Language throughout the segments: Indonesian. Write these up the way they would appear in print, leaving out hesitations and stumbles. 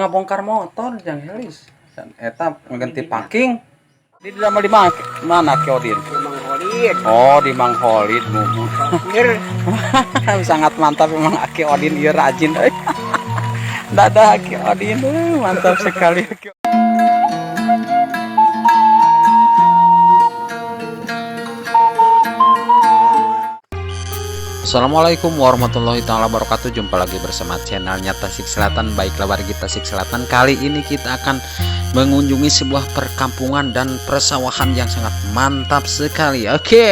Ngabongkar motor yang helis dan eta mengganti parking di dalam di mana Kyodin? Mang Holid. Oh, di Mang Holid mumu. Sangat mantap memang Aki Odin, dia rajin. Dadah Aki Odin, mantap sekali. Assalamualaikum warahmatullahi taala wabarakatuh. Jumpa lagi bersama channelnya Tasik Selatan. Baiklah warga Tasik Selatan, kali ini kita akan mengunjungi sebuah perkampungan dan persawahan yang sangat mantap sekali. Oke.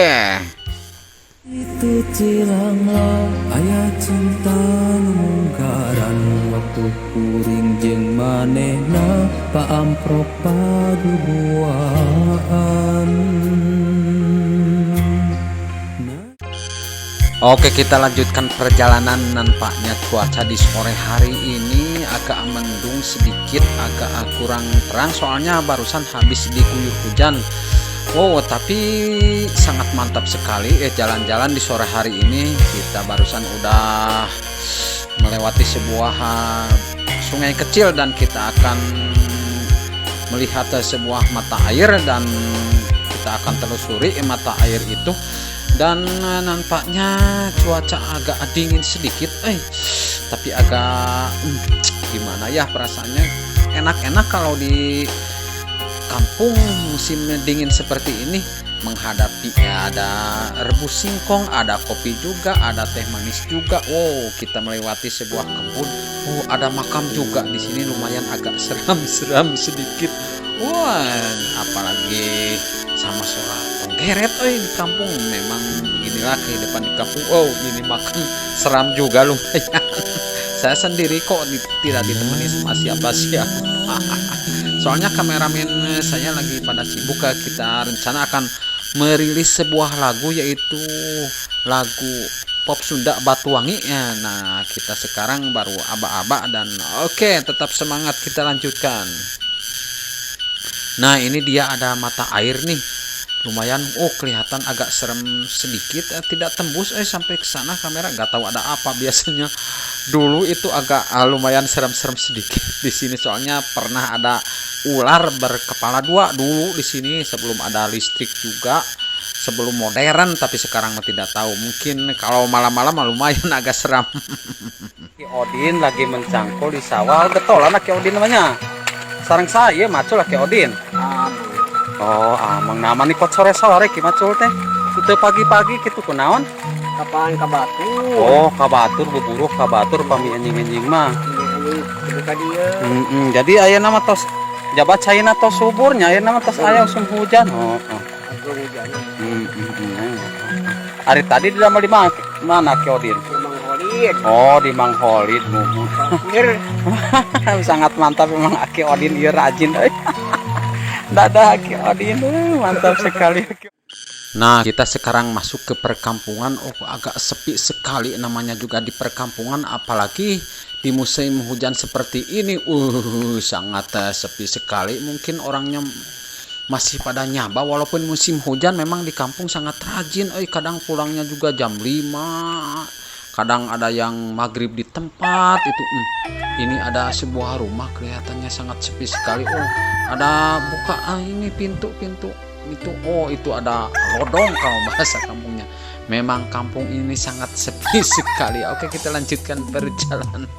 Itu cilanglah ayat cinta mungkaran waktu kuring jeung manehna paamprok paduduaan. Oke, kita lanjutkan perjalanan. Nampaknya cuaca di sore hari ini agak mendung sedikit, agak kurang terang soalnya barusan habis diguyur hujan. Wow, tapi sangat mantap sekali jalan-jalan di sore hari ini. Kita barusan udah melewati sebuah sungai kecil dan kita akan melihat sebuah mata air dan kita akan telusuri mata air itu. Dan nampaknya cuaca agak dingin sedikit, tapi agak gimana ya perasaannya, enak-enak kalau di kampung musim dingin seperti ini menghadapi ada rebus singkong, ada kopi juga, ada teh manis juga. Wow, kita melewati sebuah kebun. Oh, ada makam juga di sini, lumayan agak seram-seram sedikit. Wah, apalagi sama suara penggeret di kampung. Memang inilah kehidupan di kampung. Oh, ini makan seram juga lumayan. Saya sendiri kok tidak ditemani sama siapa-siapa. Soalnya kameramen saya lagi pada sibuk. Kita rencana akan merilis sebuah lagu, yaitu lagu pop Sunda Batuwangi ya. Nah, kita sekarang baru aba-aba dan oke, tetap semangat, kita lanjutkan. Nah, ini dia ada mata air nih. Lumayan, kelihatan agak serem sedikit, tidak tembus sampai ke sana kamera, nggak tahu ada apa. Biasanya dulu itu agak lumayan serem-serem sedikit di sini, soalnya pernah ada ular berkepala dua dulu di sini sebelum ada listrik juga, sebelum modern. Tapi sekarang tidak tahu, mungkin kalau malam-malam lumayan agak seram. Ki Odin lagi mencangkul di sawah, betul anak Ki Odin namanya. Sarang saya macul Ki Odin. Oh, amang nama nih kot sore-sore ki macul teh. Itu pagi-pagi gitu kunaon? Kapan kabatur? Oh, kabatur buburuh kabatur pami anjing-anjing mah. Ini ka dia. Jadi aya nama tos jabat caina tos suburnya, aya nama tos aya usum hujan. Oh. Hujan. Hari tadi di dalam di mana Ki Odin? Mang Holid. Oh, di Mang Holid mumu. Sangat mantap memang Ki Odin, dia rajin. Dadah Ki Odin, mantap sekali. Nah, kita sekarang masuk ke perkampungan. Oh, agak sepi sekali namanya juga di perkampungan, apalagi di musim hujan seperti ini. Sangat sepi sekali. Mungkin orangnya masih pada nyaba walaupun musim hujan. Memang di kampung sangat rajin. Kadang pulangnya juga jam 5. Kadang ada yang maghrib di tempat itu. Ini ada sebuah rumah kelihatannya sangat sepi sekali. Oh, ada buka ini pintu-pintu itu. Oh, itu ada lodong kalau bahasa kampungnya. Memang kampung ini sangat sepi sekali. Oke, kita lanjutkan perjalanan.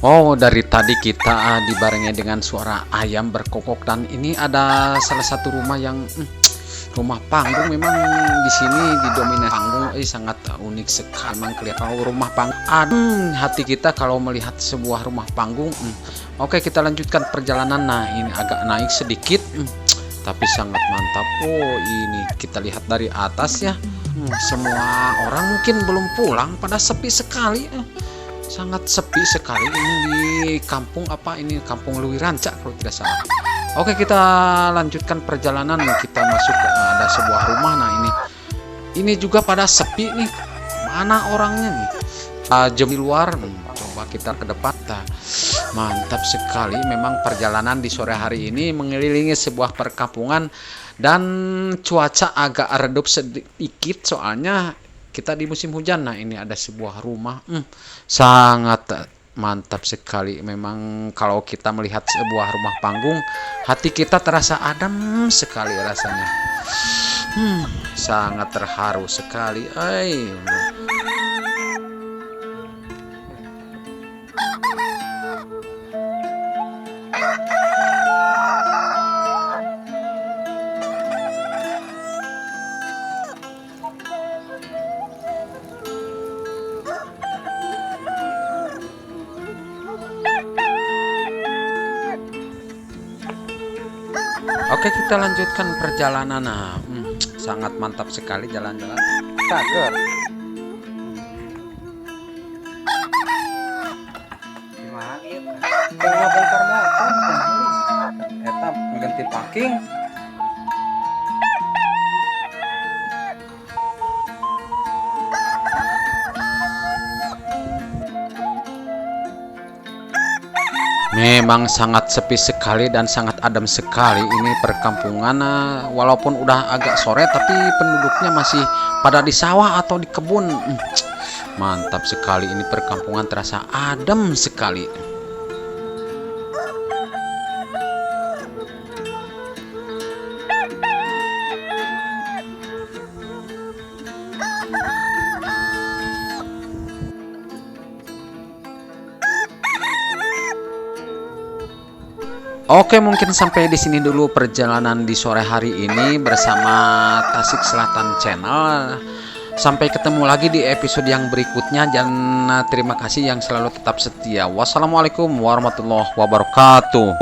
Oh, dari tadi kita dibarengi dengan suara ayam berkokok, dan ini ada salah satu rumah yang rumah panggung. Memang di sini didominasi panggung, sangat unik sekali. Memang kelihatan rumah panggung. Hati kita kalau melihat sebuah rumah panggung. Oke, kita lanjutkan perjalanan. Nah, ini agak naik sedikit, tapi sangat mantap. Oh, ini kita lihat dari atas ya. Semua orang mungkin belum pulang, pada sepi sekali. Sangat sepi sekali ini di kampung Kampung Luwi Ranca kalau tidak salah. Oke, kita lanjutkan perjalanan. Kita masuk ada sebuah rumah. Nah, ini juga pada sepi nih. mana orangnya nih? Jam di luar. Coba kita ke depan. Mantap sekali memang perjalanan di sore hari ini mengelilingi sebuah perkampungan dan cuaca agak redup sedikit soalnya kita di musim hujan. Nah, ini ada sebuah rumah. Sangat mantap sekali. Memang kalau kita melihat sebuah rumah panggung, hati kita terasa adem sekali rasanya. Sangat terharu sekali. Oke, kita lanjutkan perjalanan. Sangat mantap sekali jalan-jalan. Cager. Gimana? Bongkar motor. Eta ganti parking. Memang sangat sepi sekali dan sangat adem sekali ini perkampungan. Walaupun udah agak sore tapi penduduknya masih pada di sawah atau di kebun. Mantap sekali ini perkampungan, terasa adem sekali. Oke, mungkin sampai di sini dulu perjalanan di sore hari ini bersama Tasik Selatan Channel. Sampai ketemu lagi di episode yang berikutnya dan terima kasih yang selalu tetap setia. Wassalamualaikum warahmatullahi wabarakatuh.